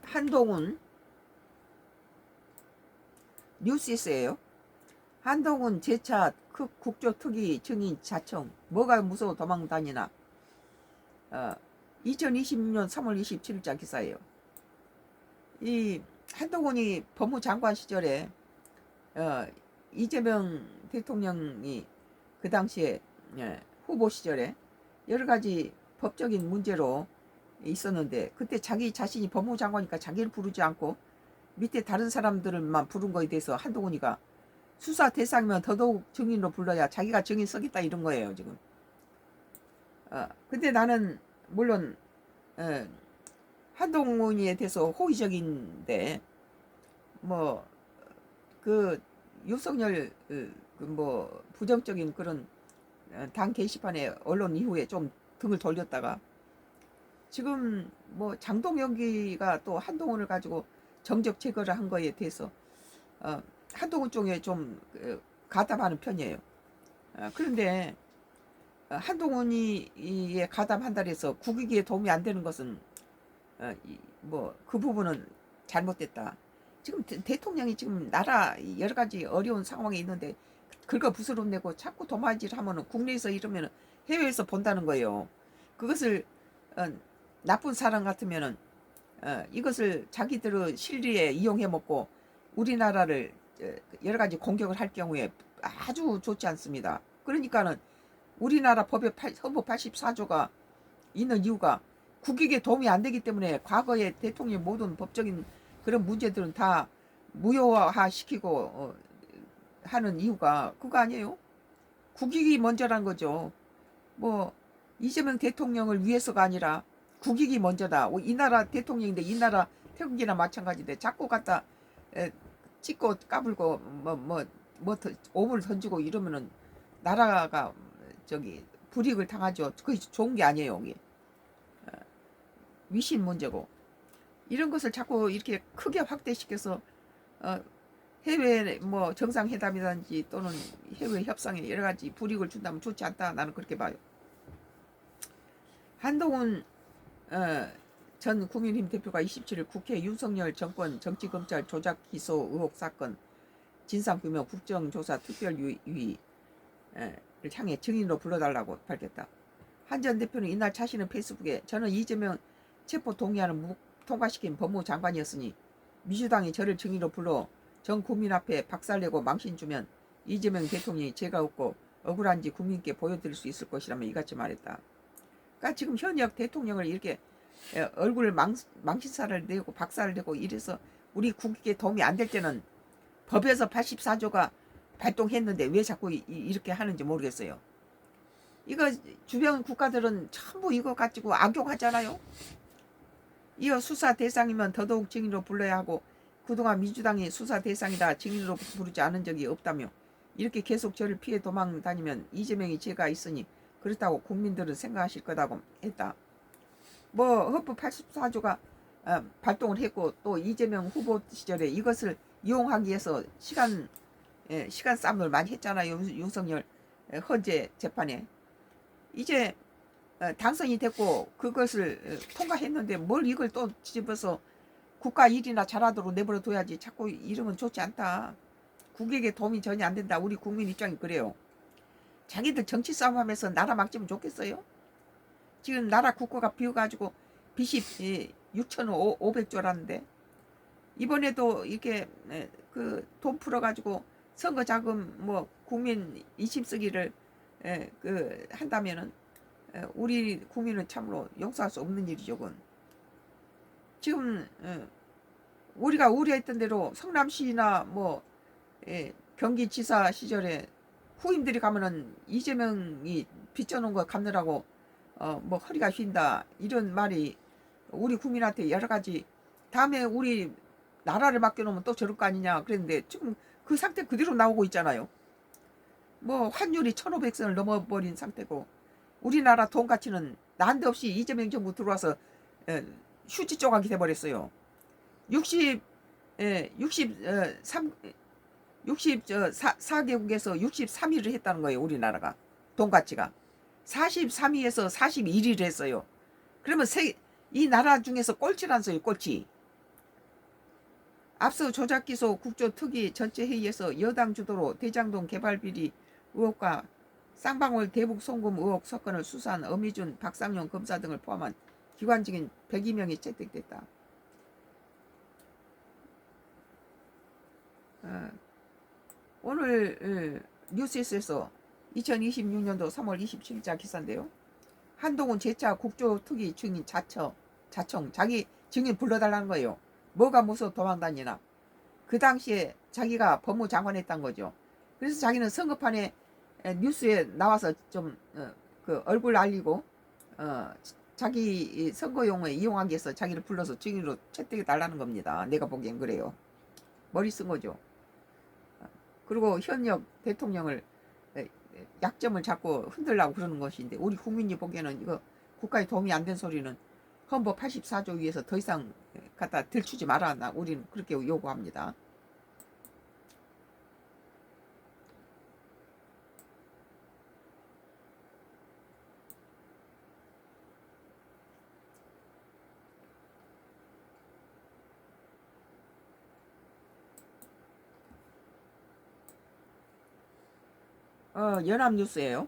한동훈 뉴스에서예요. 한동훈 재차 국조특위 증인 자청. 뭐가 무서워 도망 다니나. 2026년 3월 27일자 기사예요. 이 한동훈이 법무장관 시절에 이재명 대통령이 그 당시에 후보 시절에 여러 가지 법적인 문제로 있었는데, 그때 자기 자신이 법무장관이니까 자기를 부르지 않고 밑에 다른 사람들만 부른 거에 대해서 한동훈이가 수사 대상이면 더더욱 증인으로 불러야 자기가 증인 서겠다 이런 거예요 지금. 근데 나는 물론 한동훈이에 대해서 호의적인데, 뭐 그 윤석열 뭐 부정적인 그런 당 게시판에 언론 이후에 좀 등을 돌렸다가 지금 뭐 장동혁이가 또 한동훈을 가지고 정적 제거를 한 거에 대해서 한동훈 쪽에 좀 가담하는 편이에요. 그런데 한동훈이 가담한다 해서 국익에 도움이 안 되는 것은 뭐 그 부분은 잘못됐다. 지금 대통령이 지금 나라 여러 가지 어려운 상황에 있는데 긁어 부스럼내고 자꾸 도마질 하면은 국내에서 이러면은 해외에서 본다는 거예요. 그것을 나쁜 사람 같으면은 이것을 자기들의 실리에 이용해 먹고 우리나라를 여러 가지 공격을 할 경우에 아주 좋지 않습니다. 그러니까는 우리나라 법에 헌법 84조가 있는 이유가 국익에 도움이 안 되기 때문에 과거에 대통령의 모든 법적인 그런 문제들은 다 무효화 시키고 하는 이유가 그거 아니에요? 국익이 먼저란 거죠. 뭐 이재명 대통령을 위해서가 아니라 국익이 먼저다. 이 나라 대통령인데 이 나라 태국이나 마찬가지인데 자꾸 갖다 찍고 까불고 뭐 오물 던지고 이러면은 나라가 저기 불이익을 당하죠. 그게 좋은 게 아니에요. 이게 위신 문제고, 이런 것을 자꾸 이렇게 크게 확대시켜서 해외 뭐 정상회담이라든지 또는 해외 협상에 여러 가지 불이익을 준다면 좋지 않다. 나는 그렇게 봐요. 한동훈 전 국민의힘 대표가 27일 국회 윤석열 정권 정치검찰 조작 기소 의혹 사건 진상규명 국정조사 특별위를 향해 증인으로 불러달라고 밝혔다. 한 전 대표는 이날 자신의 페이스북에 저는 이재명 체포 동의안을 통과시킨 법무장관이었으니 민주당이 저를 증인으로 불러 전 국민 앞에 박살내고 망신 주면 이재명 대통령이 죄가 없고 억울한지 국민께 보여드릴 수 있을 것이라며 이같이 말했다. 그러니까 지금 현역 대통령을 이렇게 얼굴 망신살을 내고 박살을 내고 이래서 우리 국익에 도움이 안 될 때는 법에서 84조가 발동했는데 왜 자꾸 이렇게 하는지 모르겠어요. 이거 주변 국가들은 전부 이거 가지고 악용하잖아요. 이어 수사 대상이면 더더욱 증인으로 불러야 하고 그동안 민주당이 수사 대상이다 증인으로 부르지 않은 적이 없다며 이렇게 계속 저를 피해 도망 다니면 이재명이 죄가 있으니 그렇다고 국민들은 생각하실 거다고 했다. 뭐 헌법 84조가 발동을 했고 또 이재명 후보 시절에 이것을 이용하기 위해서 시간 싸움을 많이 했잖아요. 윤석열 헌재 재판에. 이제 당선이 됐고 그것을 통과했는데 뭘 이걸 또 집어서 국가 일이나 잘하도록 내버려 둬야지. 자꾸 이러면 좋지 않다. 국익에 도움이 전혀 안 된다. 우리 국민 입장이 그래요. 자기들 정치 싸움하면서 나라 막지면 좋겠어요? 지금 나라 국고가 비어가지고 빚이 6,500조라는데 이번에도 이렇게 그 돈 풀어가지고 선거 자금 뭐 국민 이심 쓰기를 그 한다면은 우리 국민은 참으로 용서할 수 없는 일이죠. 그건. 지금 우리가 우려했던 대로 성남시나 뭐 경기지사 시절에 후임들이 가면은 이재명이 빚져놓은 거 갚느라고 뭐 허리가 휜다 이런 말이 우리 국민한테 여러 가지 다음에 우리 나라를 맡겨놓으면 또 저럴 거 아니냐 그랬는데 지금 그 상태 그대로 나오고 있잖아요. 뭐 환율이 1,500선을 넘어버린 상태고 우리나라 돈 가치는 난데없이 이재명 정부 들어와서 휴지 조각이 돼버렸어요. 64개국에서 63위를 했다는 거예요. 우리나라가 돈 가치가 43위에서 41위를 했어요. 그러면 이 나라 중에서 꼴찌라는 소리 꼴찌. 앞서 조작기소 국조특위 전체회의에서 여당 주도로 대장동 개발비리 의혹과 쌍방울 대북 송금 의혹 사건을 수사한 엄희준, 박상용 검사 등을 포함한 기관 증인 102명이 채택됐다. 오늘 뉴스에서 2026년도 3월 27일자 기사인데요. 한동훈 제4 국조특위 증인 자청 자기 증인 불러달라는 거예요. 뭐가 무서워 도망다니나. 그 당시에 자기가 법무장관 했단 거죠. 그래서 자기는 선거판에 뉴스에 나와서 좀 그 얼굴 알리고 자기 선거용에 이용하기 위해서 자기를 불러서 증인으로 채택해 달라는 겁니다. 내가 보기엔 그래요. 머리 쓴 거죠. 그리고 현역 대통령을 약점을 잡고 흔들라고 그러는 것인데, 우리 국민이 보기에는 이거 국가에 도움이 안 된 소리는 헌법 84조 위에서 더 이상 갖다 들추지 말아. 우리는 그렇게 요구합니다. 연합뉴스예요.